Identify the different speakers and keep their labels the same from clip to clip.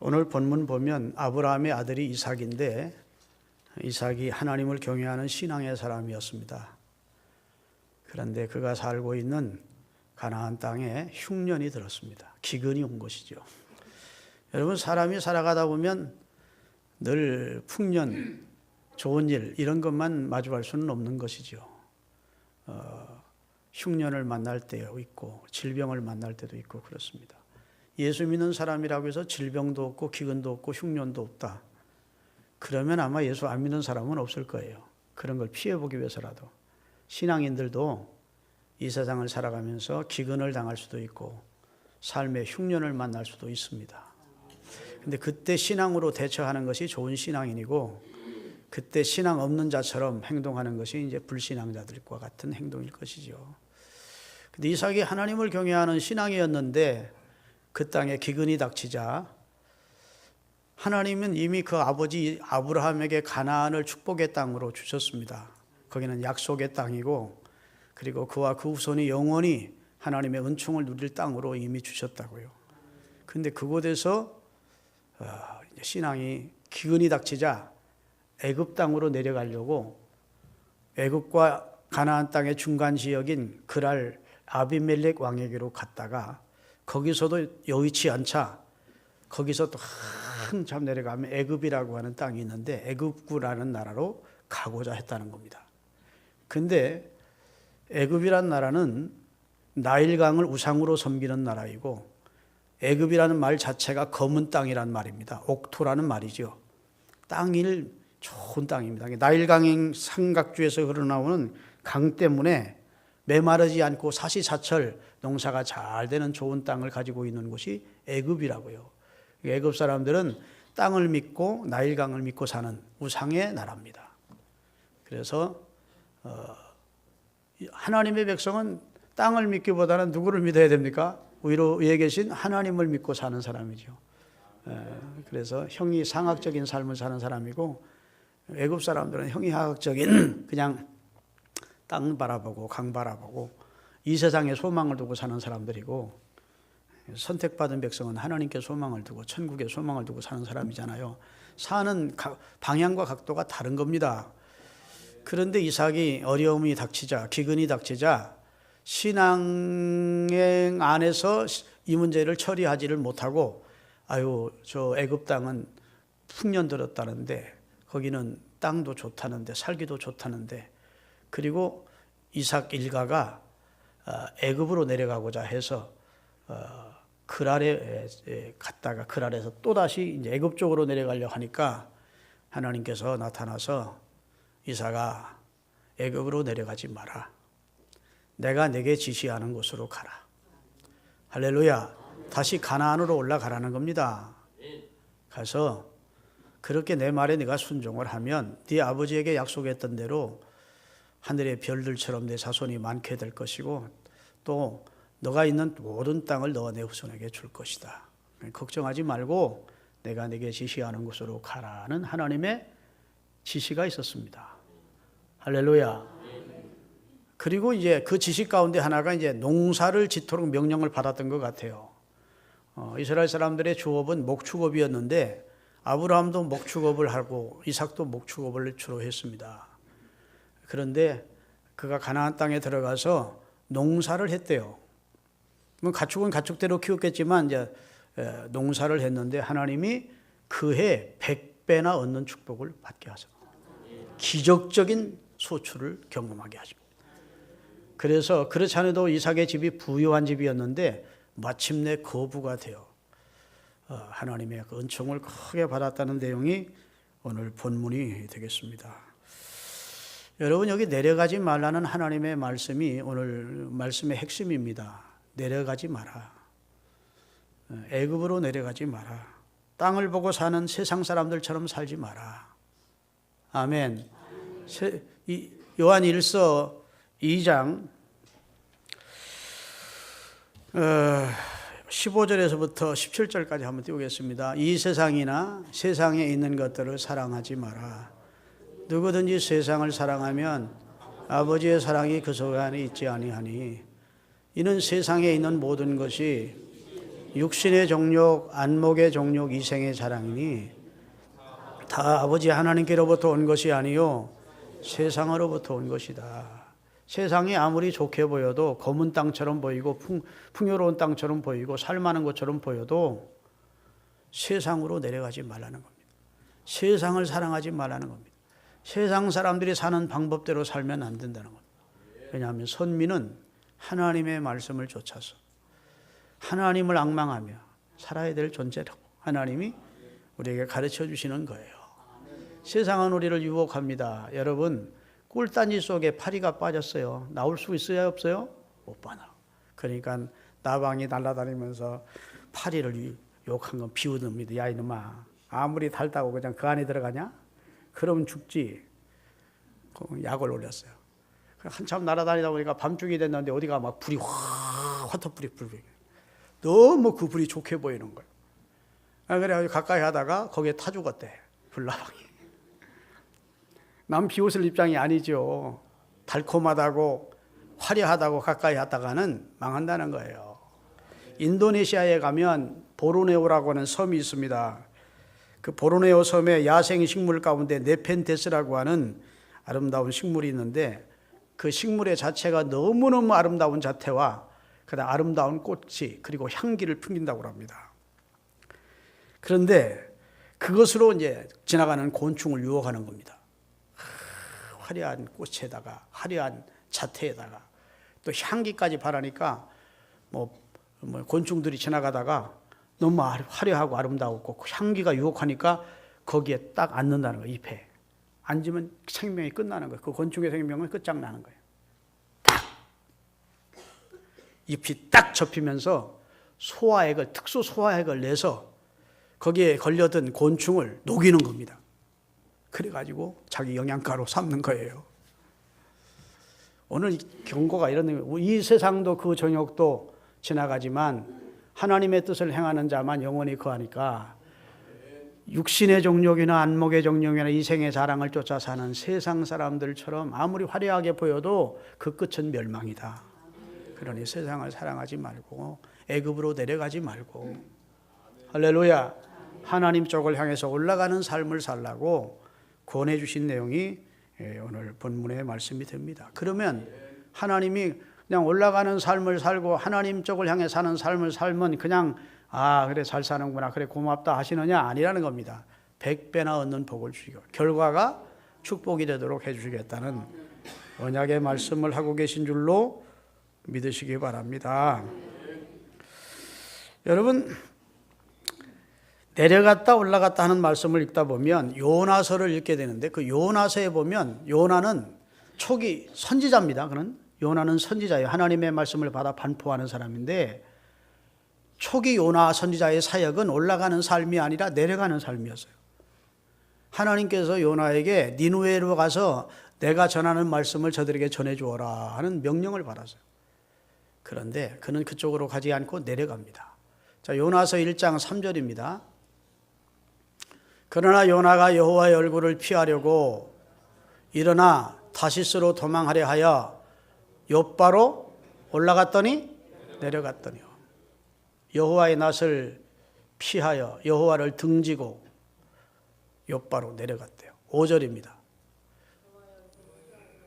Speaker 1: 오늘 본문 보면 아브라함의 아들이 이삭인데 이삭이 하나님을 경외하는 신앙의 사람이었습니다. 그런데 그가 살고 있는 가나안 땅에 흉년이 들었습니다. 기근이 온 것이죠. 여러분, 사람이 살아가다 보면 늘 풍년, 좋은 일 이런 것만 마주할 수는 없는 것이죠. 흉년을 만날 때도 있고 질병을 만날 때도 있고 그렇습니다. 예수 믿는 사람이라고 해서 질병도 없고 기근도 없고 흉년도 없다. 그러면 아마 예수 안 믿는 사람은 없을 거예요. 그런 걸 피해보기 위해서라도. 신앙인들도 이 세상을 살아가면서 기근을 당할 수도 있고 삶의 흉년을 만날 수도 있습니다. 근데 그때 신앙으로 대처하는 것이 좋은 신앙인이고 그때 신앙 없는 자처럼 행동하는 것이 이제 불신앙자들과 같은 행동일 것이죠. 근데 이삭이 하나님을 경외하는 신앙이었는데 그 땅에 기근이 닥치자 하나님은 이미 그 아버지 아브라함에게 가나안을 축복의 땅으로 주셨습니다. 거기는 약속의 땅이고 그리고 그와 그 후손이 영원히 하나님의 은총을 누릴 땅으로 이미 주셨다고요. 그런데 그곳에서 신앙이 기근이 닥치자 애굽 땅으로 내려가려고 애굽과 가나안 땅의 중간 지역인 그랄 아비멜렉 왕에게로 갔다가 거기서도 여의치 않자 거기서 또 한참 내려가면 애굽이라고 하는 땅이 있는데 애굽구라는 나라로 가고자 했다는 겁니다. 근데 애굽이라는 나라는 나일강을 우상으로 섬기는 나라이고 애굽이라는 말 자체가 검은 땅이란 말입니다. 옥토라는 말이죠. 땅일 좋은 땅입니다. 나일강의 삼각주에서 흘러나오는 강 때문에 메마르지 않고 사시사철 농사가 잘 되는 좋은 땅을 가지고 있는 곳이 애굽이라고요. 애굽 사람들은 땅을 믿고 나일강을 믿고 사는 우상의 나라입니다. 그래서 하나님의 백성은 땅을 믿기보다는 누구를 믿어야 됩니까? 위에 계신 하나님을 믿고 사는 사람이죠. 그래서 형이상학적인 삶을 사는 사람이고 애굽 사람들은 형이하학적인 그냥 땅 바라보고 강 바라보고 이 세상에 소망을 두고 사는 사람들이고 선택받은 백성은 하나님께 소망을 두고 천국에 소망을 두고 사는 사람이잖아요. 사는 방향과 각도가 다른 겁니다. 그런데 이삭이 어려움이 닥치자 기근이 닥치자 신앙행 안에서 이 문제를 처리하지를 못하고 저 애굽 땅은 풍년 들었다는데 거기는 땅도 좋다는데 살기도 좋다는데 그리고 이삭 일가가 애굽으로 내려가고자 해서 그랄에 갔다가 그랄에서 또다시 이제 애굽 쪽으로 내려가려고 하니까 하나님께서 나타나서 이삭아 애굽으로 내려가지 마라. 내가 내게 지시하는 곳으로 가라. 할렐루야. 다시 가나안으로 올라가라는 겁니다. 가서 그렇게 내 말에 네가 순종을 하면 네 아버지에게 약속했던 대로 하늘의 별들처럼 내 자손이 많게 될 것이고 또 너가 있는 모든 땅을 너와 내 후손에게 줄 것이다. 걱정하지 말고 내가 네게 지시하는 곳으로 가라는 하나님의 지시가 있었습니다. 할렐루야. 그리고 이제 그 지시 가운데 하나가 이제 농사를 짓도록 명령을 받았던 것 같아요. 이스라엘 사람들의 주업은 목축업이었는데 아브라함도 목축업을 하고 이삭도 목축업을 주로 했습니다. 그런데 그가 가나안 땅에 들어가서 농사를 했대요. 가축은 가축대로 키웠겠지만 이제 농사를 했는데 하나님이 그해 100배나 얻는 축복을 받게 하셔. 기적적인 소출을 경험하게 하십니다. 그래서 그렇지 않아도 이삭의 집이 부유한 집이었는데 마침내 거부가 되어 하나님의 그 은총을 크게 받았다는 내용이 오늘 본문이 되겠습니다. 여러분, 여기 내려가지 말라는 하나님의 말씀이 오늘 말씀의 핵심입니다. 내려가지 마라. 애굽으로 내려가지 마라. 땅을 보고 사는 세상 사람들처럼 살지 마라. 아멘. 요한 1서 2장 15절에서부터 17절까지 한번 띄우겠습니다. 이 세상이나 세상에 있는 것들을 사랑하지 마라. 누구든지 세상을 사랑하면 아버지의 사랑이 그 속 안에 있지 아니하니 이는 세상에 있는 모든 것이 육신의 정욕, 안목의 정욕, 이생의 자랑이니 다 아버지 하나님께로부터 온 것이 아니요 세상으로부터 온 것이다. 세상이 아무리 좋게 보여도 검은 땅처럼 보이고 풍요로운 땅처럼 보이고 살만한 것처럼 보여도 세상으로 내려가지 말라는 겁니다. 세상을 사랑하지 말라는 겁니다. 세상 사람들이 사는 방법대로 살면 안 된다는 겁니다. 왜냐하면 선민은 하나님의 말씀을 좇아서 하나님을 앙망하며 살아야 될 존재라고 하나님이 우리에게 가르쳐 주시는 거예요. 세상은 우리를 유혹합니다. 여러분, 꿀단지 속에 파리가 빠졌어요. 나올 수 있어요, 없어요? 못 빠나. 그러니까 나방이 날아다니면서 파리를 유혹한 건 비웃습니다. 야 이놈아, 아무리 달다고 그냥 그 안에 들어가냐? 그러면 죽지. 약을 올렸어요. 한참 날아다니다 보니까 밤중이 됐는데 어디가 막 불이 화터불이 너무 그 불이 좋게 보이는 거예요. 그래가지고 가까이 하다가 거기에 타 죽었대. 불나방이. 남 비웃을 입장이 아니죠. 달콤하다고 화려하다고 가까이 하다가는 망한다는 거예요. 인도네시아에 가면 보르네오라고 하는 섬이 있습니다. 그 보르네오 섬에 야생 식물 가운데 네펜테스라고 하는 아름다운 식물이 있는데 그 식물의 자체가 너무너무 아름다운 자태와 그다음 아름다운 꽃이 그리고 향기를 풍긴다고 합니다. 그런데 그것으로 이제 지나가는 곤충을 유혹하는 겁니다. 화려한 꽃에다가 화려한 자태에다가 또 향기까지 바라니까 뭐 곤충들이 지나가다가 너무 화려하고 아름다웠고 그 향기가 유혹하니까 거기에 딱 앉는다는 거예요. 잎에 앉으면 생명이 끝나는 거예요. 그 곤충의 생명은 끝장나는 거예요. 딱 잎이 딱 접히면서 특수 소화액을 내서 거기에 걸려든 곤충을 녹이는 겁니다. 그래가지고 자기 영양가로 삼는 거예요. 오늘 경고가 이런, 이 세상도 그 정욕도 지나가지만 하나님의 뜻을 행하는 자만 영원히 거하니까 육신의 정욕이나 안목의 정욕이나 이생의 자랑을 쫓아 사는 세상 사람들처럼 아무리 화려하게 보여도 그 끝은 멸망이다. 그러니 세상을 사랑하지 말고 애굽으로 내려가지 말고 할렐루야, 하나님 쪽을 향해서 올라가는 삶을 살라고 권해 주신 내용이 오늘 본문의 말씀이 됩니다. 그러면 하나님이 그냥 올라가는 삶을 살고 하나님 쪽을 향해 사는 삶을 살면 그냥 그래 잘 사는구나, 그래 고맙다 하시느냐? 아니라는 겁니다. 100배나 얻는 복을 주시고 결과가 축복이 되도록 해주시겠다는 언약의 말씀을 하고 계신 줄로 믿으시기 바랍니다. 여러분, 내려갔다 올라갔다 하는 말씀을 읽다 보면 요나서를 읽게 되는데 그 요나서에 보면 요나는 초기 선지자입니다. 그는 요나는 선지자예요. 하나님의 말씀을 받아 반포하는 사람인데 초기 요나 선지자의 사역은 올라가는 삶이 아니라 내려가는 삶이었어요. 하나님께서 요나에게 니느웨로 가서 내가 전하는 말씀을 저들에게 전해주어라 하는 명령을 받았어요. 그런데 그는 그쪽으로 가지 않고 내려갑니다. 자, 요나서 1장 3절입니다. 그러나 요나가 여호와의 얼굴을 피하려고 일어나 다시스로 도망하려 하여 욥바로 올라갔더니 내려갔더니요. 여호와의 낯을 피하여 여호와를 등지고 욥바로 내려갔대요. 5절입니다.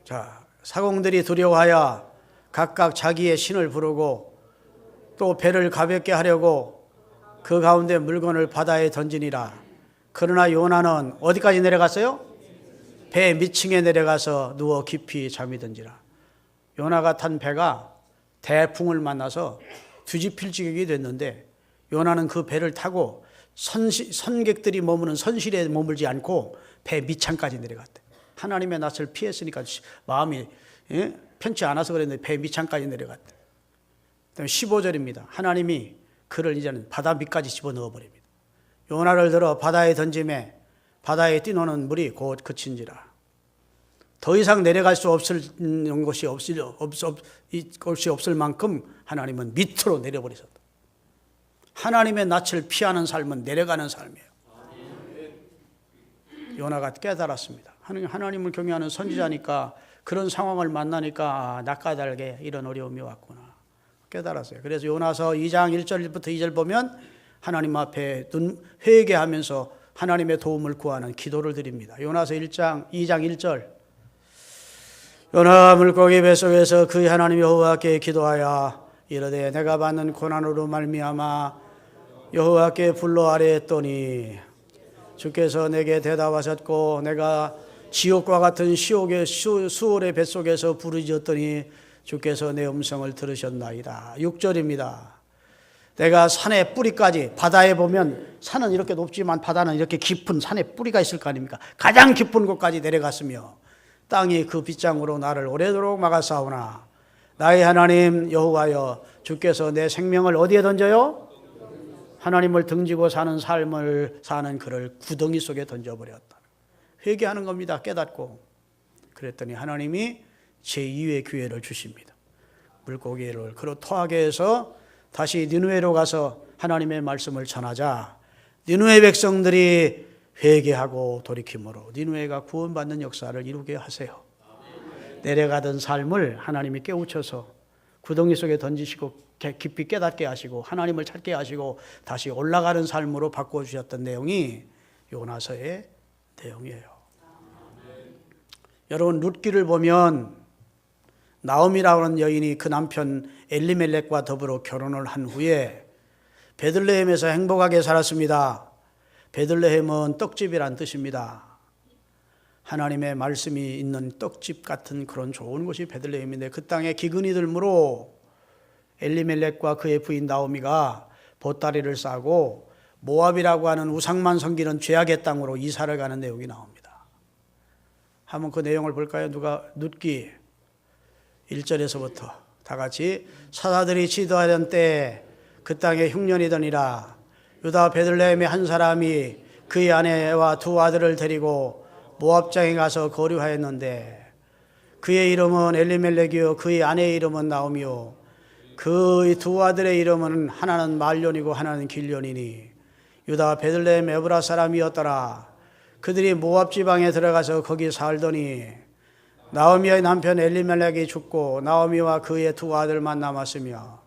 Speaker 1: 자, 사공들이 두려워하여 각각 자기의 신을 부르고 또 배를 가볍게 하려고 그 가운데 물건을 바다에 던지니라. 그러나 요나는 어디까지 내려갔어요? 배 밑층에 내려가서 누워 깊이 잠이 든지라. 요나가 탄 배가 대풍을 만나서 뒤집힐 지경이 됐는데 요나는 그 배를 타고 선객들이 머무는 선실에 머물지 않고 배 밑창까지 내려갔대. 하나님의 낯을 피했으니까 마음이 편치 않아서 그랬는데 배 밑창까지 내려갔대. 15절입니다. 하나님이 그를 이제는 바다 밑까지 집어넣어 버립니다. 요나를 들어 바다에 던짐에 바다에 뛰노는 물이 곧 그친지라. 더 이상 내려갈 수 없을 것이 없을 만큼 하나님은 밑으로 내려버리셨다. 하나님의 낯을 피하는 삶은 내려가는 삶이에요. 요나가 깨달았습니다. 하나님을 경외하는 선지자니까 그런 상황을 만나니까 낯가달게 이런 어려움이 왔구나 깨달았어요. 그래서 요나서 2장 1절부터 2절 보면 하나님 앞에 회개하면서 하나님의 도움을 구하는 기도를 드립니다. 요나서 2장 1절. 요나 물고기 뱃속에서 그 하나님 여호와께 기도하여 이르되 내가 받는 고난으로 말미암아 여호와께 불러 아뢰었더니 주께서 내게 대답하셨고 내가 지옥과 같은 수월의 뱃속에서 부르짖었더니 주께서 내 음성을 들으셨나이다. 6절입니다. 내가 산의 뿌리까지, 바다에 보면 산은 이렇게 높지만 바다는 이렇게 깊은 산의 뿌리가 있을 거 아닙니까? 가장 깊은 곳까지 내려갔으며 땅이 그 빗장으로 나를 오래도록 막았사오나 나의 하나님 여호와여 주께서 내 생명을 어디에 던져요? 하나님을 등지고 사는 삶을 사는 그를 구덩이 속에 던져버렸다. 회개하는 겁니다. 깨닫고. 그랬더니 하나님이 제2의 기회를 주십니다. 물고기를 그로 토하게 해서 다시 니느웨로 가서 하나님의 말씀을 전하자 니느웨 백성들이 회개하고 돌이킴으로 니느웨가 구원받는 역사를 이루게 하세요. 내려가던 삶을 하나님이 깨우쳐서 구덩이 속에 던지시고 깊이 깨닫게 하시고 하나님을 찾게 하시고 다시 올라가는 삶으로 바꿔주셨던 내용이 요나서의 내용이에요. 여러분 룻기를 보면 나오미라고 하는 여인이 그 남편 엘리멜렉과 더불어 결혼을 한 후에 베들레헴에서 행복하게 살았습니다. 베들레헴은 떡집이란 뜻입니다. 하나님의 말씀이 있는 떡집 같은 그런 좋은 곳이 베들레헴인데 그 땅에 기근이 들므로 엘리멜렉과 그의 부인 나오미가 보따리를 싸고 모압이라고 하는 우상만 섬기는 죄악의 땅으로 이사를 가는 내용이 나옵니다. 한번 그 내용을 볼까요? 룻기 1절에서부터 다 같이 사사들이 지도하던 때 그 땅에 흉년이더니라 유다 베들레헴의 한 사람이 그의 아내와 두 아들을 데리고 모압장에 가서 거류하였는데 그의 이름은 엘리멜렉이요 그의 아내의 이름은 나오미요 그의 두 아들의 이름은 하나는 말론이고 하나는 길론이니 유다 베들레헴 에브라 사람이었더라. 그들이 모압 지방에 들어가서 거기 살더니 나오미의 남편 엘리멜렉이 죽고 나오미와 그의 두 아들만 남았으며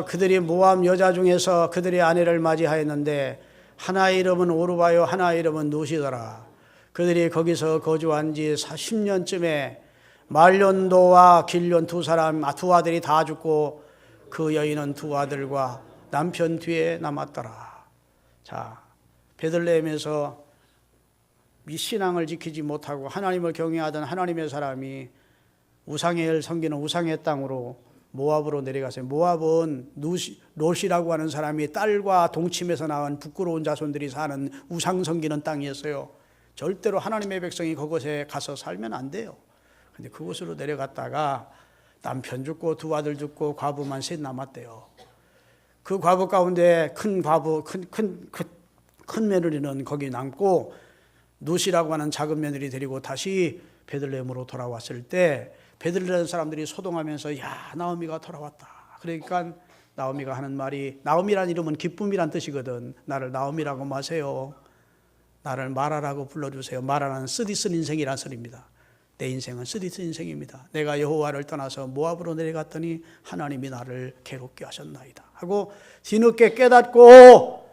Speaker 1: 그들이 모압 여자 중에서 그들의 아내를 맞이하였는데 하나의 이름은 오르바요 하나의 이름은 누시더라. 그들이 거기서 거주한 지 10년쯤에 말론도와 길론 두 아들이 다 죽고 그 여인은 두 아들과 남편 뒤에 남았더라. 자, 베들레헴에서 이 신앙을 지키지 못하고 하나님을 경외하던 하나님의 사람이 우상을 섬기는 우상의 땅으로 모압으로 내려가세요. 모압은 롯이라고 하는 사람이 딸과 동침에서 낳은 부끄러운 자손들이 사는 우상 섬기는 땅이었어요. 절대로 하나님의 백성이 그곳에 가서 살면 안 돼요. 근데 그곳으로 내려갔다가 남편 죽고 두 아들 죽고 과부만 셋 남았대요. 그 과부 가운데 큰 며느리는 거기 남고 누시라고 하는 작은 며느리 데리고 다시 베들레헴으로 돌아왔을 때 베들레헴 사람들이 소동하면서 야 나오미가 돌아왔다. 그러니까 나오미가 하는 말이 나오미란 이름은 기쁨이란 뜻이거든. 나를 나오미라고 마세요. 나를 마라라고 불러주세요. 마라는 쓰디쓴 인생이란 소리입니다. 내 인생은 쓰디쓴 인생입니다. 내가 여호와를 떠나서 모압으로 내려갔더니 하나님이 나를 괴롭게 하셨나이다 하고 뒤늦게 깨닫고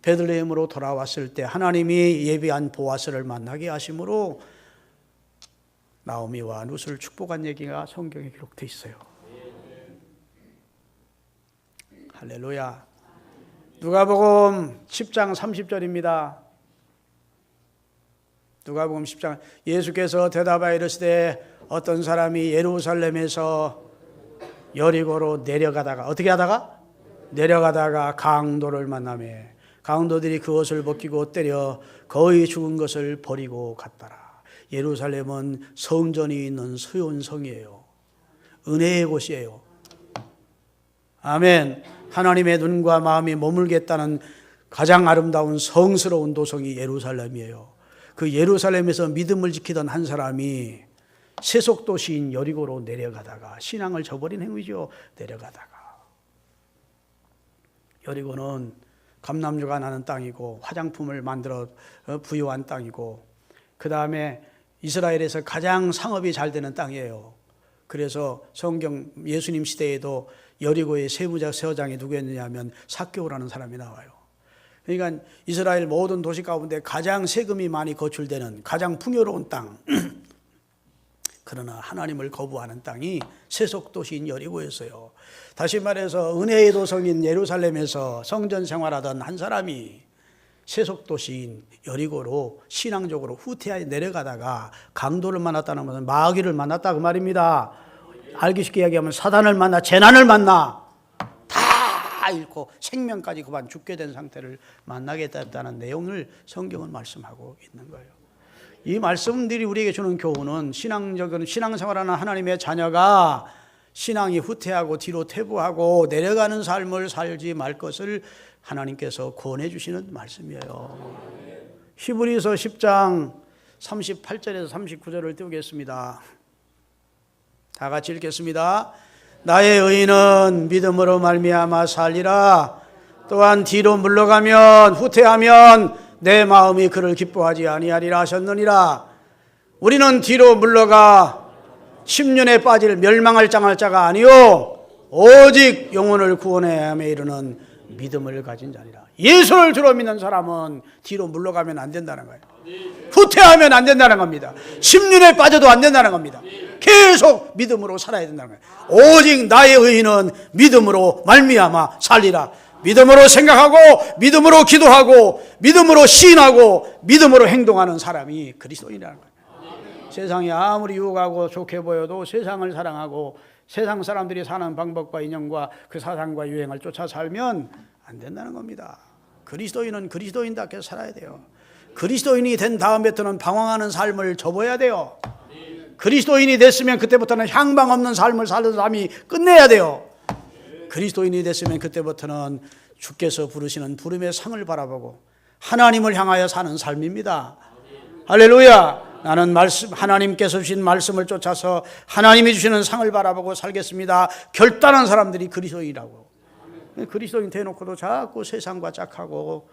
Speaker 1: 베들레헴으로 돌아왔을 때 하나님이 예비한 보아스를 만나게 하심으로 나오미와 룻을 축복한 얘기가 성경에 기록되어 있어요. 할렐루야. 누가복음 10장 30절입니다. 누가복음 10장 예수께서 대답하여 이르시되 어떤 사람이 예루살렘에서 여리고로 내려가다가 어떻게 하다가? 내려가다가 강도를 만나매 강도들이 그 옷을 벗기고 때려 거의 죽은 것을 버리고 갔더라. 예루살렘은 성전이 있는 수용성이에요. 은혜의 곳이에요. 아멘. 하나님의 눈과 마음이 머물겠다는 가장 아름다운 성스러운 도성이 예루살렘이에요. 그 예루살렘에서 믿음을 지키던 한 사람이 세속도시인 여리고로 내려가다가 신앙을 저버린 행위죠. 내려가다가 여리고는 감람주가 나는 땅이고 화장품을 만들어 부유한 땅이고 그 다음에 이스라엘에서 가장 상업이 잘 되는 땅이에요. 그래서 성경 예수님 시대에도 여리고의 세무서장이 누구였느냐 하면 삭개오라는 사람이 나와요. 그러니까 이스라엘 모든 도시 가운데 가장 세금이 많이 거출되는 가장 풍요로운 땅, 그러나 하나님을 거부하는 땅이 세속도시인 여리고였어요. 다시 말해서 은혜의 도성인 예루살렘에서 성전 생활하던 한 사람이 세속도시인 여리고로 신앙적으로 후퇴하여 내려가다가 강도를 만났다는 것은 마귀를 만났다 그 말입니다. 알기 쉽게 이야기하면 사단을 만나, 재난을 만나 다 잃고 생명까지 그만 죽게 된 상태를 만나게 됐다는 내용을 성경은 말씀하고 있는 거예요. 이 말씀들이 우리에게 주는 교훈은 신앙생활하는 하나님의 자녀가 신앙이 후퇴하고 뒤로 퇴보하고 내려가는 삶을 살지 말 것을 하나님께서 권해 주시는 말씀이에요. 히브리서 10장 38절에서 39절을 띄우겠습니다. 다 같이 읽겠습니다. 나의 의인은 믿음으로 말미암아 살리라. 또한 뒤로 물러가면 후퇴하면 내 마음이 그를 기뻐하지 아니하리라 하셨느니라. 우리는 뒤로 물러가 심년에 빠질 멸망할 장할 자가 아니요 오직 영혼을 구원해야 함에 이르는 믿음을 가진 자니라. 예수를 주로 믿는 사람은 뒤로 물러가면 안 된다는 거예요. 후퇴하면 안 된다는 겁니다. 심륜에 빠져도 안 된다는 겁니다. 계속 믿음으로 살아야 된다는 거예요. 오직 나의 의인은 믿음으로 말미암아 살리라. 믿음으로 생각하고 믿음으로 기도하고 믿음으로 시인하고 믿음으로 행동하는 사람이 그리스도인이라는 거예요. 세상이 아무리 유혹하고 좋게 보여도 세상을 사랑하고 세상 사람들이 사는 방법과 인연과 그 사상과 유행을 쫓아 살면 안 된다는 겁니다. 그리스도인은 그리스도인답게 살아야 돼요. 그리스도인이 된 다음부터는 방황하는 삶을 접어야 돼요. 그리스도인이 됐으면 그때부터는 향방 없는 삶을 사는 삶이 끝내야 돼요. 그리스도인이 됐으면 그때부터는 주께서 부르시는 부름의 상을 바라보고 하나님을 향하여 사는 삶입니다. 할렐루야. 나는 하나님께서 주신 말씀을 쫓아서 하나님이 주시는 상을 바라보고 살겠습니다. 결단한 사람들이 그리스도인이라고. 그리스도인 대놓고도 자꾸 세상과 짝하고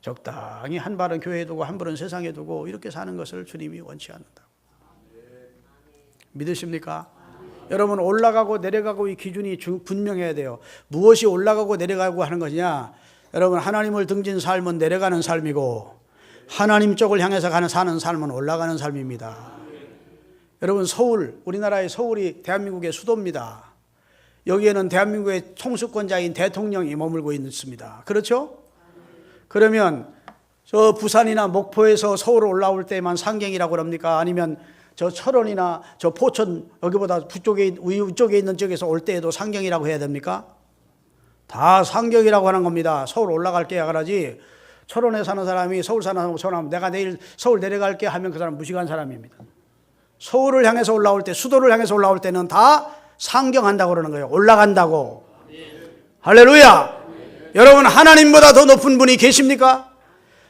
Speaker 1: 적당히 한 발은 교회에 두고 한 발은 세상에 두고 이렇게 사는 것을 주님이 원치 않는다. 믿으십니까? 여러분, 올라가고 내려가고 이 기준이 분명해야 돼요. 무엇이 올라가고 내려가고 하는 것이냐? 여러분, 하나님을 등진 삶은 내려가는 삶이고 하나님 쪽을 향해서 사는 삶은 올라가는 삶입니다. 여러분, 우리나라의 서울이 대한민국의 수도입니다. 여기에는 대한민국의 총수권자인 대통령이 머물고 있습니다. 그렇죠? 그러면 저 부산이나 목포에서 서울 올라올 때만 상경이라고 그럽니까? 아니면 저 철원이나 저 포천 여기보다 위쪽에 있는 쪽에서 올 때에도 상경이라고 해야 됩니까? 다 상경이라고 하는 겁니다. 서울 올라갈게 그러지. 철원에 사는 사람이 서울 사는 사람하고 전화하면 내가 내일 서울 내려갈게 하면 그 사람 무식한 사람입니다. 서울을 향해서 올라올 때, 수도를 향해서 올라올 때는 다 상경한다고 그러는 거예요. 올라간다고. 할렐루야. 여러분, 하나님보다 더 높은 분이 계십니까?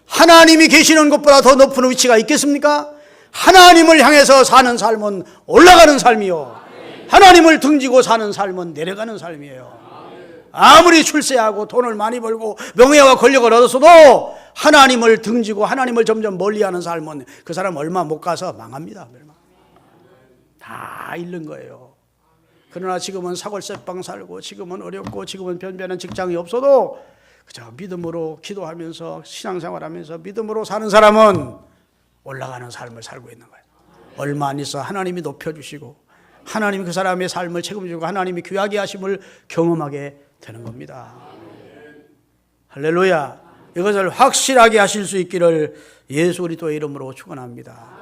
Speaker 1: 하나님이 계시는 곳보다 더 높은 위치가 있겠습니까? 하나님을 향해서 사는 삶은 올라가는 삶이요, 하나님을 등지고 사는 삶은 내려가는 삶이에요. 아무리 출세하고 돈을 많이 벌고 명예와 권력을 얻었어도 하나님을 등지고 하나님을 점점 멀리하는 삶은 그 사람 얼마 못 가서 망합니다. 다 잃는 거예요. 그러나 지금은 사골세방 살고 지금은 어렵고 지금은 변변한 직장이 없어도 그저 믿음으로 기도하면서 신앙생활하면서 믿음으로 사는 사람은 올라가는 삶을 살고 있는 거예요. 얼마 안 있어 하나님이 높여주시고 하나님이 그 사람의 삶을 책임지고 하나님이 귀하게 하심을 경험하게 되는 겁니다. 할렐루야. 이것을 확실하게 하실 수 있기를 예수 그리스도의 이름으로 축원합니다.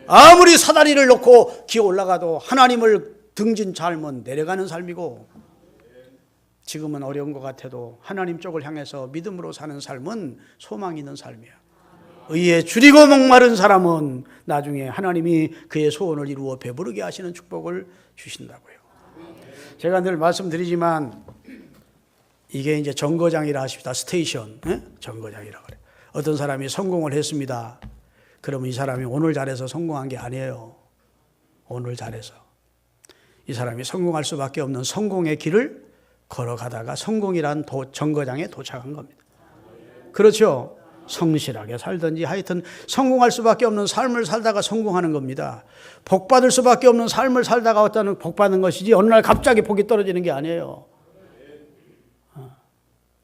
Speaker 1: 아무리 사다리를 놓고 기어 올라가도 하나님을 등진 삶은 내려가는 삶이고 지금은 어려운 것 같아도 하나님 쪽을 향해서 믿음으로 사는 삶은 소망이 있는 삶이에요. 의에 줄이고 목마른 사람은 나중에 하나님이 그의 소원을 이루어 배부르게 하시는 축복을 주신다고요. 제가 늘 말씀드리지만 이게 이제 정거장이라 하십니다. 스테이션, 정거장이라고 그래요. 어떤 사람이 성공을 했습니다. 그러면 이 사람이 오늘 잘해서 성공한 게 아니에요. 오늘 잘해서. 이 사람이 성공할 수밖에 없는 성공의 길을 걸어가다가 성공이란 정거장에 도착한 겁니다. 그렇죠? 성실하게 살든지 하여튼 성공할 수밖에 없는 삶을 살다가 성공하는 겁니다. 복 받을 수밖에 없는 삶을 살다가 어떤 복 받는 것이지 어느 날 갑자기 복이 떨어지는 게 아니에요.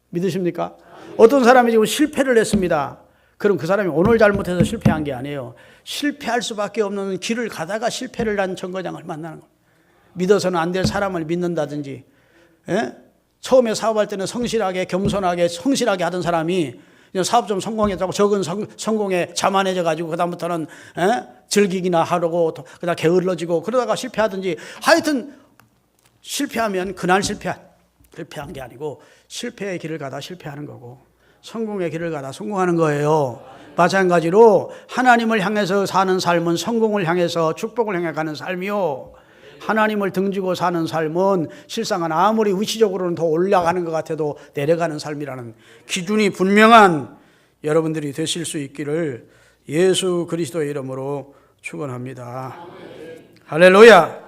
Speaker 1: 믿으십니까? 어떤 사람이 지금 실패를 했습니다. 그럼 그 사람이 오늘 잘못해서 실패한 게 아니에요. 실패할 수밖에 없는 길을 가다가 실패를 한 정거장을 만나는 거예요. 믿어서는 안 될 사람을 믿는다든지, 처음에 사업할 때는 성실하게 겸손하게 성실하게 하던 사람이 사업 좀 성공했다고 적은 성공에 자만해져 가지고 그다음부터는 즐기기나 하려고 그다음 게을러지고 그러다가 실패하든지 하여튼 실패하면 그날 실패한 게 아니고 실패의 길을 가다 실패하는 거고 성공의 길을 가다 성공하는 거예요. 마찬가지로 하나님을 향해서 사는 삶은 성공을 향해서 축복을 향해 가는 삶이요. 하나님을 등지고 사는 삶은 실상은 아무리 위치적으로는 더 올라가는 것 같아도 내려가는 삶이라는 기준이 분명한 여러분들이 되실 수 있기를 예수 그리스도의 이름으로 축원합니다. 할렐루야.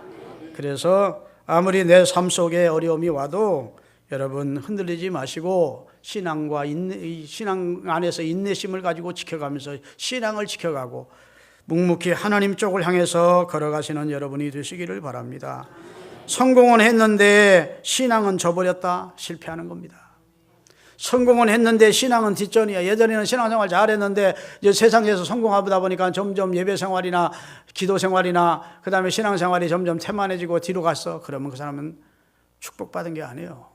Speaker 1: 그래서 아무리 내 삶 속에 어려움이 와도 여러분 흔들리지 마시고 신앙 안에서 인내심을 가지고 지켜가면서 신앙을 지켜가고 묵묵히 하나님 쪽을 향해서 걸어가시는 여러분이 되시기를 바랍니다. 성공은 했는데 신앙은 져버렸다? 실패하는 겁니다. 성공은 했는데 신앙은 뒷전이야. 예전에는 신앙생활 잘했는데 이제 세상에서 성공하다 보니까 점점 예배생활이나 기도생활이나 그 다음에 신앙생활이 점점 태만해지고 뒤로 갔어. 그러면 그 사람은 축복받은 게 아니에요.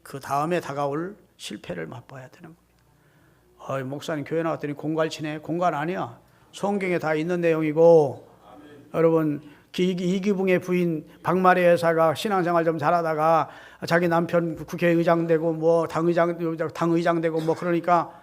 Speaker 1: 그 다음에 다가올 실패를 맛봐야 되는 겁니다. 목사님 교회 나왔더니 공갈치네. 공갈 아니야. 성경에 다 있는 내용이고 여러분 이기붕의 부인 박마리 여사가 신앙생활 좀 잘하다가 자기 남편 국회의장 되고 뭐 당의장 되고 뭐 그러니까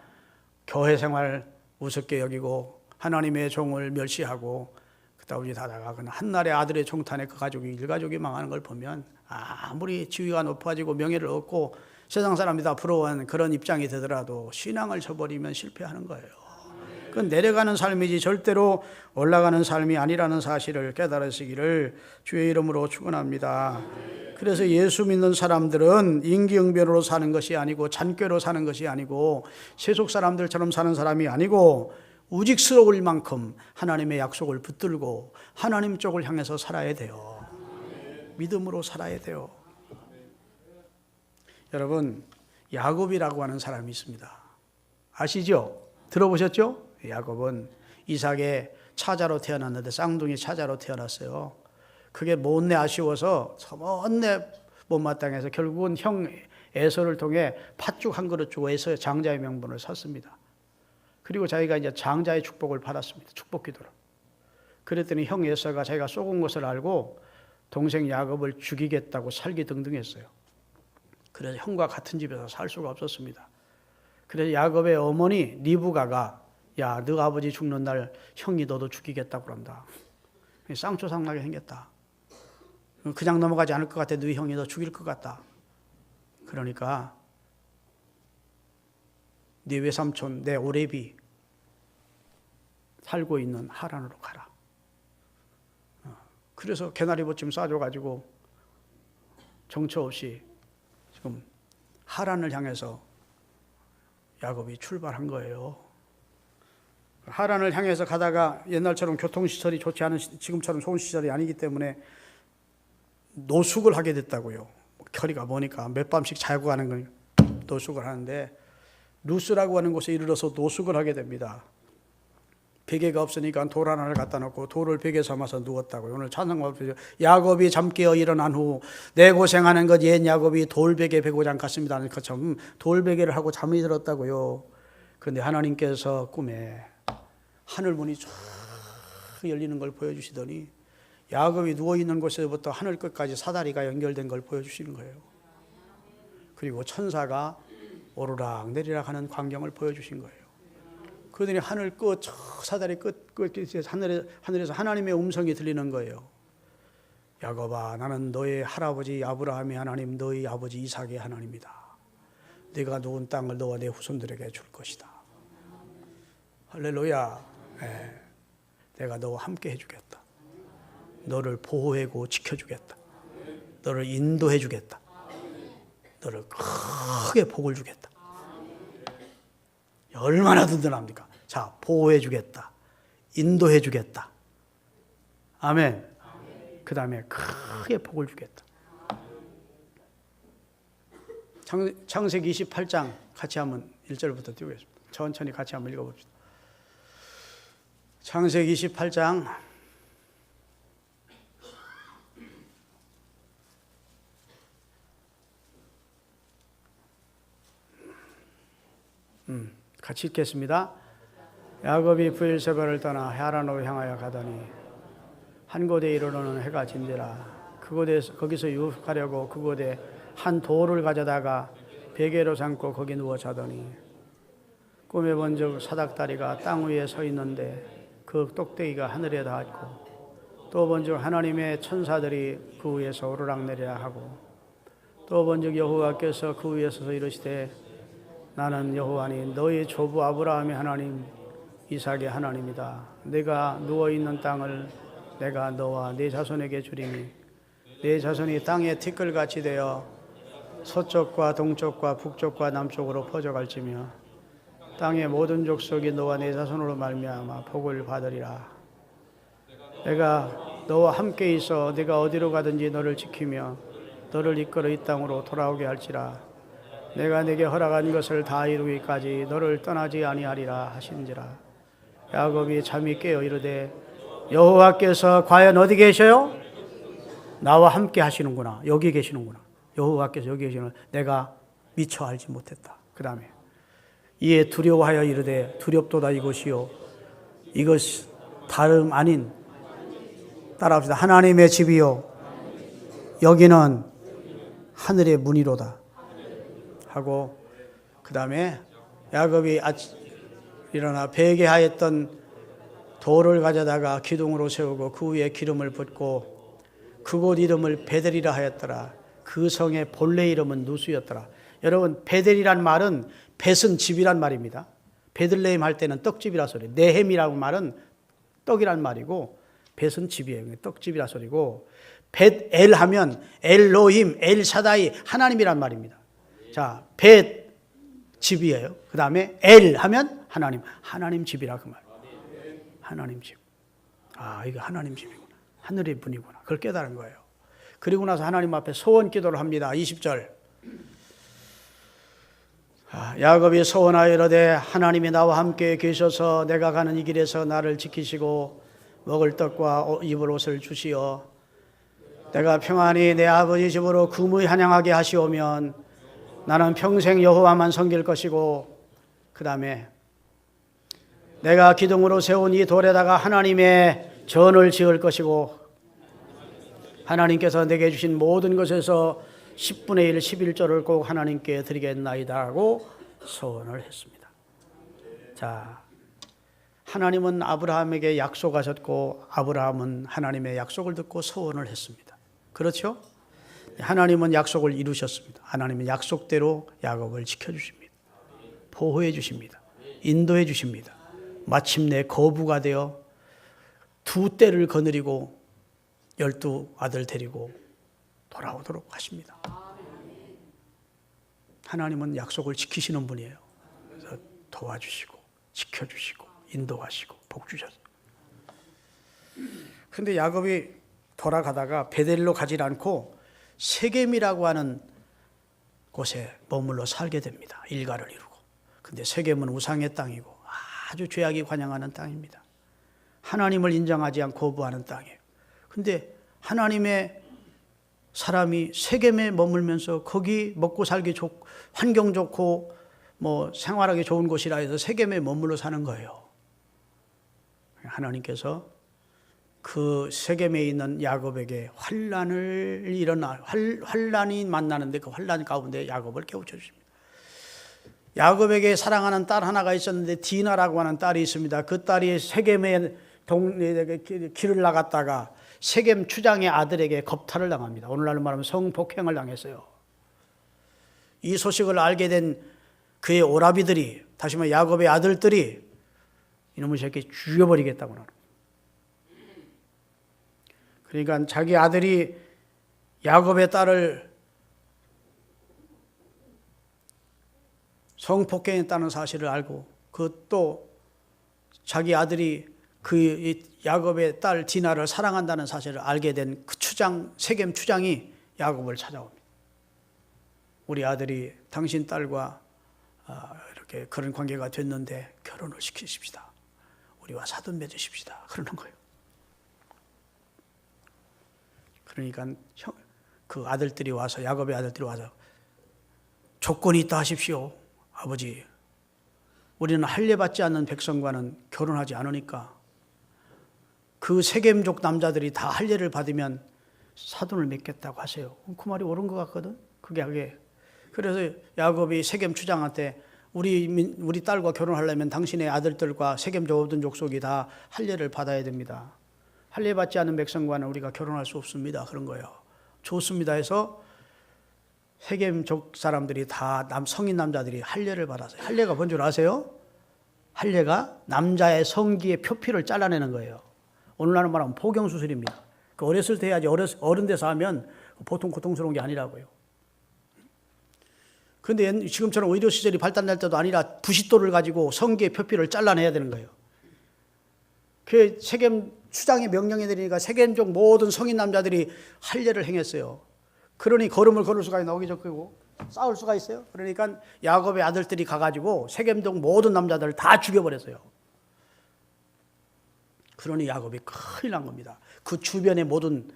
Speaker 1: 교회 생활 우습게 여기고 하나님의 종을 멸시하고 그다음에 다다가 한날의 아들의 총탄에 그 가족이 일가족이 망하는 걸 보면 아무리 지위가 높아지고 명예를 얻고 세상 사람이 다 부러워하는 그런 입장이 되더라도 신앙을 저버리면 실패하는 거예요. 그건 내려가는 삶이지 절대로 올라가는 삶이 아니라는 사실을 깨달으시기를 주의 이름으로 축원합니다. 그래서 예수 믿는 사람들은 임기응변으로 사는 것이 아니고 잔꾀로 사는 것이 아니고 세속 사람들처럼 사는 사람이 아니고 우직스러울 만큼 하나님의 약속을 붙들고 하나님 쪽을 향해서 살아야 돼요. 믿음으로 살아야 돼요. 여러분 야곱이라고 하는 사람이 있습니다. 아시죠? 들어보셨죠? 야곱은 이삭의 차자로 태어났는데 쌍둥이 차자로 태어났어요. 그게 못내 아쉬워서 못내 못마땅해서 결국은 형 에서를 통해 팥죽 한 그릇 주고 에서의 장자의 명분을 샀습니다. 그리고 자기가 이제 장자의 축복을 받았습니다. 축복 기도로. 그랬더니 형 에서가 자기가 쏘은 것을 알고 동생 야곱을 죽이겠다고 살기등등했어요. 그래서 형과 같은 집에서 살 수가 없었습니다. 그래서 야곱의 어머니 리브가가 야, 너 아버지 죽는 날 형이 너도 죽이겠다고 그런다. 쌍초상나게 생겼다. 그냥 넘어가지 않을 것 같아. 너희 형이 너 죽일 것 같다. 그러니까 네 외삼촌 내 오레비 살고 있는 하란으로 가라. 그래서 개나리 보침 싸줘가지고 정처 없이 지금 하란을 향해서 야곱이 출발한 거예요. 하란을 향해서 가다가 옛날처럼 교통시설이 좋지 않은 지금처럼 좋은 시설이 아니기 때문에 노숙을 하게 됐다고요. 거리가 머니까 몇 밤씩 자고 가는 걸 노숙을 하는데 루스라고 하는 곳에 이르러서 노숙을 하게 됩니다. 베개가 없으니까 돌 하나를 갖다 놓고 돌을 베개 삼아서 누웠다고요. 오늘 찬송가 보죠. 야곱이 잠 깨어 일어난 후 내 고생하는 것 옛 야곱이 돌베개 베고장 같습니다 하는 것처럼 돌베개를 하고 잠이 들었다고요. 그런데 하나님께서 꿈에 하늘 문이 쫙 열리는 걸 보여주시더니 야곱이 누워있는 곳에서부터 하늘 끝까지 사다리가 연결된 걸 보여주시는 거예요. 그리고 천사가 오르락 내리락 하는 광경을 보여주신 거예요. 그러더니 하늘 끝, 사다리 끝, 하늘에서 하나님의 음성이 들리는 거예요. 야곱아, 나는 너의 할아버지 아브라함의 하나님, 너의 아버지 이삭의 하나님이다. 네가 놓은 땅을 너와 내 후손들에게 줄 것이다. 할렐루야. 네. 내가 너와 함께 해주겠다. 너를 보호하고 지켜주겠다. 너를 인도해 주겠다. 너를 크게 복을 주겠다. 얼마나 든든합니까? 자, 보호해 주겠다. 인도해 주겠다. 아멘. 그 다음에 크게 복을 주겠다. 창세기 28장 같이 한번 1절부터 띄우겠습니다. 천천히 같이 한번 읽어봅시다. 창세기 28장 같이 읽겠습니다. 야곱이 브엘세바를 떠나 하란으로 향하여 가더니 한 곳에 이르러는 해가 진대라. 거기서 유숙하려고 그곳에 한 돌을 가져다가 베개로 삼고 거기 누워 자더니 꿈에 본즉 사닥다리가 땅 위에 서 있는데 그 똑대기가 하늘에 닿았고 또 본즉 하나님의 천사들이 그 위에서 오르락내리락 하고 또 본즉 여호와께서 그 위에 서서 이르시되 나는 여호와니 너희 조부 아브라함의 하나님 이삭의 하나님이다. 내가 누워있는 땅을 내가 너와 네 자손에게 주리니 네 자손이 땅의 티끌같이 되어 서쪽과 동쪽과 북쪽과 남쪽으로 퍼져갈지며 땅의 모든 족속이 너와 네 자손으로 말미암아 복을 받으리라. 내가 너와 함께 있어 네가 어디로 가든지 너를 지키며 너를 이끌어 이 땅으로 돌아오게 할지라. 내가 네게 허락한 것을 다 이루기까지 너를 떠나지 아니하리라 하신지라. 야곱이 잠이 깨어 이르되 여호와께서 과연 어디 계셔요? 나와 함께 하시는구나. 여기 계시는구나. 여호와께서 여기 계시는 내가 미처 알지 못했다. 그 다음에 이에 두려워하여 이르되 두렵도다 이곳이요 이것 다름 아닌 따라합시다. 하나님의 집이요 여기는 하늘의 문이로다 하고 그 다음에 야곱이 일어나 베개하였던 돌을 가져다가 기둥으로 세우고 그 위에 기름을 붓고 그곳 이름을 베델이라 하였더라. 그 성의 본래 이름은 누수였더라. 여러분 베델이란 말은 벳은 집이란 말입니다. 베들레헴 할 때는 떡집이라 소리. 네헴이라고 말은 떡이란 말이고 벳은 집이에요. 떡집이라 소리고 벳엘 하면 엘로힘 엘샤다이 하나님이란 말입니다. 자, 벳 집이에요. 그 다음에 엘 하면 하나님 집이라 그 말. 하나님 집. 아, 이거 하나님 집이구나. 하늘의 분이구나. 그걸 깨달은 거예요. 그리고 나서 하나님 앞에 소원 기도를 합니다. 20절. 야곱이 소원하여 이르되 하나님이 나와 함께 계셔서 내가 가는 이 길에서 나를 지키시고 먹을 떡과 입을 옷을 주시어 내가 평안히 내 아버지 집으로 금이 한양하게 하시오면 나는 평생 여호와만 섬길 것이고 그 다음에 내가 기둥으로 세운 이 돌에다가 하나님의 전을 지을 것이고 하나님께서 내게 주신 모든 것에서 10분의 1, 11조를 꼭 하나님께 드리겠나이다 하고 소원을 했습니다. 자, 하나님은 아브라함에게 약속하셨고 아브라함은 하나님의 약속을 듣고 소원을 했습니다. 그렇죠? 하나님은 약속을 이루셨습니다. 하나님은 약속대로 야곱을 지켜주십니다. 보호해 주십니다. 인도해 주십니다. 마침내 거부가 되어 두 떼를 거느리고 12 아들 데리고 돌아오도록 하십니다. 하나님은 약속을 지키시는 분이에요. 그래서 도와주시고 지켜주시고 인도하시고 복 주셨어요. 그런데 야곱이 돌아가다가 베델로 가지 않고 세겜이라고 하는 곳에 머물러 살게 됩니다. 일가를 이루고. 근데 세겜은 우상의 땅이고 아주 죄악이 관영하는 땅입니다. 하나님을 인정하지 않고 거부하는 땅이에요. 근데 하나님의 사람이 세겜에 머물면서 거기 먹고 살기 좋고 환경 좋고 뭐 생활하기 좋은 곳이라 해서 세겜에 머물러 사는 거예요. 하나님께서 그 세겜에 있는 야곱에게 환란이 만나는데 그 환란 가운데 야곱을 깨우쳐 주십니다. 야곱에게 사랑하는 딸 하나가 있었는데 디나라고 하는 딸이 있습니다. 그 딸이 세겜의 길을 나갔다가 세겜 추장의 아들에게 겁탈을 당합니다. 오늘날로 말하면 성폭행을 당했어요. 이 소식을 알게 된 그의 오라비들이, 다시 말해 야곱의 아들들이 이놈의 새끼 죽여버리겠다고 하는. 그러니까 자기 아들이 야곱의 딸을 성폭행했다는 사실을 알고 그 또 자기 아들이 그 야곱의 딸 디나를 사랑한다는 사실을 알게 된 그 추장, 세겜 추장이 야곱을 찾아옵니다. 우리 아들이 당신 딸과 이렇게 그런 관계가 됐는데 결혼을 시키십시다. 우리와 사돈 맺으십시다. 그러는 거예요. 그러니까 그 아들들이 와서, 야곱의 아들들이 와서 조건이 있다 하십시오. 아버지, 우리는 할례받지 않는 백성과는 결혼하지 않으니까 그 세겜족 남자들이 다 할례를 받으면 사돈을 맺겠다고 하세요. 그 말이 옳은 것 같거든. 그게 그래서 야곱이 세겜 추장한테 우리 딸과 결혼하려면 당신의 아들들과 세겜족 모든 족속이 다 할례를 받아야 됩니다. 할례 받지 않은 백성과는 우리가 결혼할 수 없습니다. 그런 거예요. 좋습니다 해서 세겜족 사람들이 다 성인 남자들이 할례를 받았어요. 할례가 뭔 줄 아세요? 할례가 남자의 성기의 표피를 잘라내는 거예요. 오늘날은 말하면 포경수술입니다. 그 어렸을 때 해야지 어른 돼서 하면 보통 고통스러운 게 아니라고요. 그런데 지금처럼 의료시설이 발달될 때도 아니라 부싯돌을 가지고 성기의 표피를 잘라내야 되는 거예요. 그 세겜 추장의 명령이 되니까 세겜족 모든 성인 남자들이 할례를 행했어요. 그러니 걸음을 걸을 수가 있나, 어기적이고 싸울 수가 있어요. 그러니까 야곱의 아들들이 가가지고 세겜족 모든 남자들을 다 죽여버렸어요. 그러니 야곱이 큰일 난 겁니다. 그 주변의 모든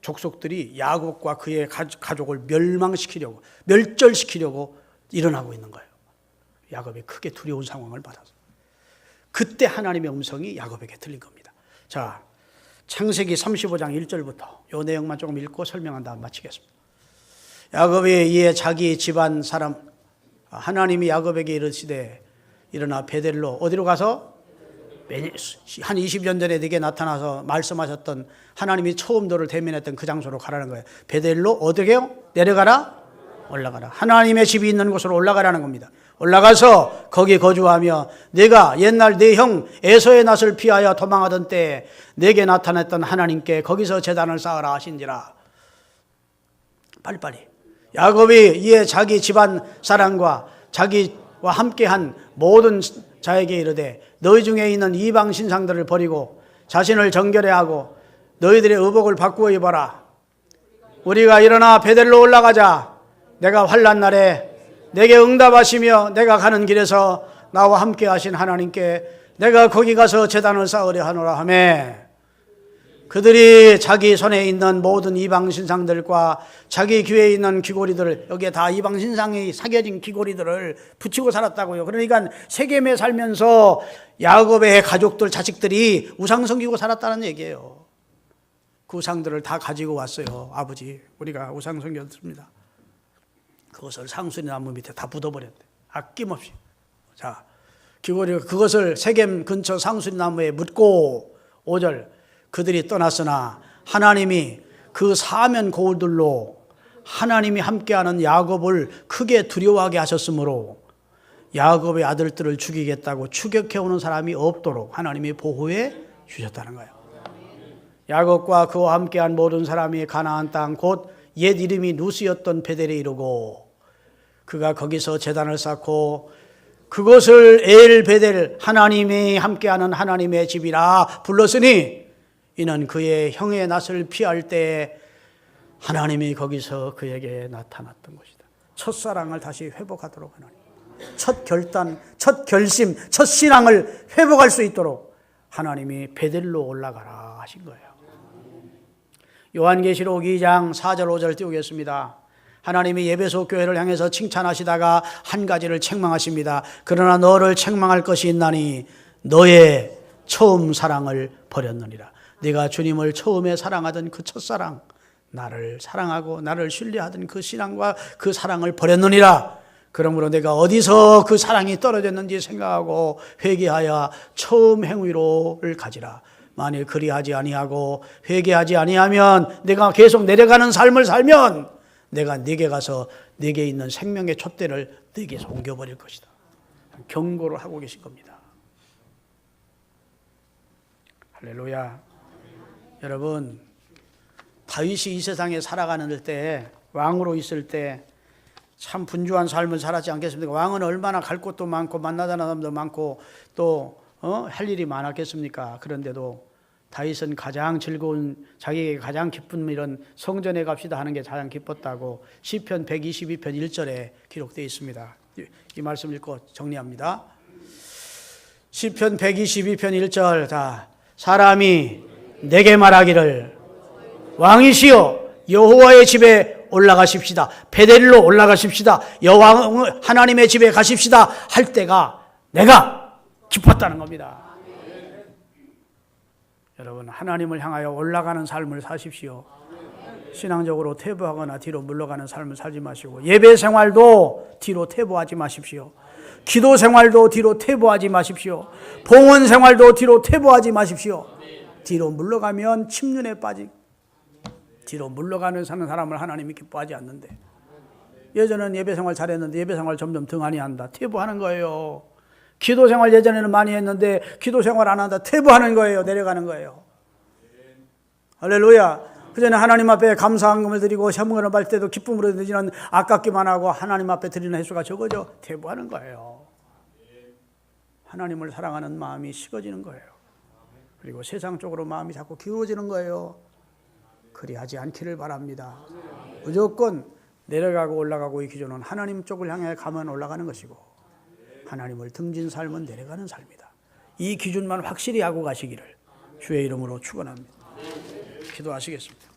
Speaker 1: 족속들이 야곱과 그의 가족을 멸망시키려고, 멸절시키려고 일어나고 있는 거예요. 야곱이 크게 두려운 상황을 받았어요. 그때 하나님의 음성이 야곱에게 들린 겁니다. 자, 창세기 35장 1절부터 이 내용만 조금 읽고 설명한 다음 마치겠습니다. 야곱이 이에 자기 집안 사람, 하나님이 야곱에게 이르시되 일어나 베델로, 어디로 가서? 한 20년 전에 네게 나타나서 말씀하셨던, 하나님이 처음 너를 대면했던 그 장소로 가라는 거예요. 베델로 어디게요? 내려가라? 올라가라. 하나님의 집이 있는 곳으로 올라가라는 겁니다. 올라가서 거기 거주하며 네가 옛날 네 형 에서의 낯을 피하여 도망하던 때에 네게 나타났던 하나님께 거기서 제단을 쌓으라 하신지라. 빨리빨리. 야곱이 이에 자기 집안 사람과 자기와 함께한 모든 자에게 이르되 너희 중에 있는 이방 신상들을 버리고 자신을 정결해 하고 너희들의 의복을 바꾸어 입어라. 우리가 일어나 베델로 올라가자. 내가 환난 날에 내게 응답하시며 내가 가는 길에서 나와 함께 하신 하나님께 내가 거기 가서 제단을 쌓으려 하노라 하며, 그들이 자기 손에 있는 모든 이방 신상들과 자기 귀에 있는 귀고리들을, 여기에 다 이방 신상이 새겨진 귀고리들을 붙이고 살았다고요. 그러니까 세겜에 살면서 야곱의 가족들, 자식들이 우상 섬기고 살았다는 얘기예요. 그 우상들을 다 가지고 왔어요. 아버지, 우리가 우상 섬겼습니다. 그것을 상수리 나무 밑에 다 묻어버렸대. 아낌없이. 자, 귀고리가 그것을 세겜 근처 상수리 나무에 묻고, 5절, 그들이 떠났으나 하나님이 그 사면 거울들로 하나님이 함께하는 야곱을 크게 두려워하게 하셨으므로 야곱의 아들들을 죽이겠다고 추격해오는 사람이 없도록 하나님이 보호해 주셨다는 거예요. 야곱과 그와 함께한 모든 사람이 가나안 땅 곧 옛 이름이 누스였던 베델에 이르고 그가 거기서 제단을 쌓고 그것을 엘 베델, 하나님이 함께하는 하나님의 집이라 불렀으니 이는 그의 형의 낯을 피할 때 하나님이 거기서 그에게 나타났던 것이다. 첫사랑을 다시 회복하도록 하나님, 첫 결단, 첫 결심, 첫 신앙을 회복할 수 있도록 하나님이 베델로 올라가라 하신 거예요. 요한계시록 2장 4절 5절 띄우겠습니다. 하나님이 에베소 교회를 향해서 칭찬하시다가 한 가지를 책망하십니다. 그러나 너를 책망할 것이 있나니 너의 처음 사랑을 버렸느니라. 네가 주님을 처음에 사랑하던 그 첫사랑, 나를 사랑하고 나를 신뢰하던 그 신앙과 그 사랑을 버렸느니라. 그러므로 내가 어디서 그 사랑이 떨어졌는지 생각하고 회개하여 처음 행위로를 가지라. 만일 그리하지 아니하고 회개하지 아니하면, 내가 계속 내려가는 삶을 살면 내가 네게 가서 네게 있는 생명의 촛대를 네게서 옮겨버릴 것이다. 경고를 하고 계신 겁니다. 할렐루야. 여러분, 다윗이 이 세상에 살아가는 때, 왕으로 있을 때 참 분주한 삶을 살았지 않겠습니까? 왕은 얼마나 갈 곳도 많고 만나다는 사람도 많고 또 할 일이 많았겠습니까? 그런데도 다윗은 가장 즐거운, 자기에게 가장 기쁜 이런 성전에 갑시다 하는 게 가장 기뻤다고 시편 122편 1절에 기록되어 있습니다. 이 말씀 읽고 정리합니다. 시편 122편 1절, 자, 사람이 내게 말하기를 왕이시여 여호와의 집에 올라가십시다. 베델로 올라가십시다. 여호와 하나님의 집에 가십시다 할 때가 내가 기뻤다는 겁니다. 여러분, 하나님을 향하여 올라가는 삶을 사십시오. 신앙적으로 퇴보하거나 뒤로 물러가는 삶을 살지 마시고, 예배 생활도 뒤로 퇴보하지 마십시오. 기도 생활도 뒤로 퇴보하지 마십시오. 봉헌 생활도 뒤로 퇴보하지 마십시오. 뒤로 물러가면 침륜에 빠지, 뒤로 물러가는 사는 사람을 하나님이 기뻐하지 않는데, 예전에는 예배 생활 잘했는데 예배 생활 점점 등한히 한다. 퇴보하는 거예요. 기도 생활 예전에는 많이 했는데 기도 생활 안 한다. 퇴보하는 거예요. 내려가는 거예요. 할렐루야. 그전에 하나님 앞에 감사함을 드리고 현금을 받을 때도 기쁨으로 드리는 아깝기만 하고 하나님 앞에 드리는 횟수가 적어져. 퇴보하는 거예요. 하나님을 사랑하는 마음이 식어지는 거예요. 그리고 세상 쪽으로 마음이 자꾸 기울어지는 거예요. 그리하지 않기를 바랍니다. 무조건 내려가고 올라가고 이 기준은 하나님 쪽을 향해 가면 올라가는 것이고, 하나님을 등진 삶은 내려가는 삶이다. 이 기준만 확실히 하고 가시기를 주의 이름으로 축원합니다. 기도하시겠습니다.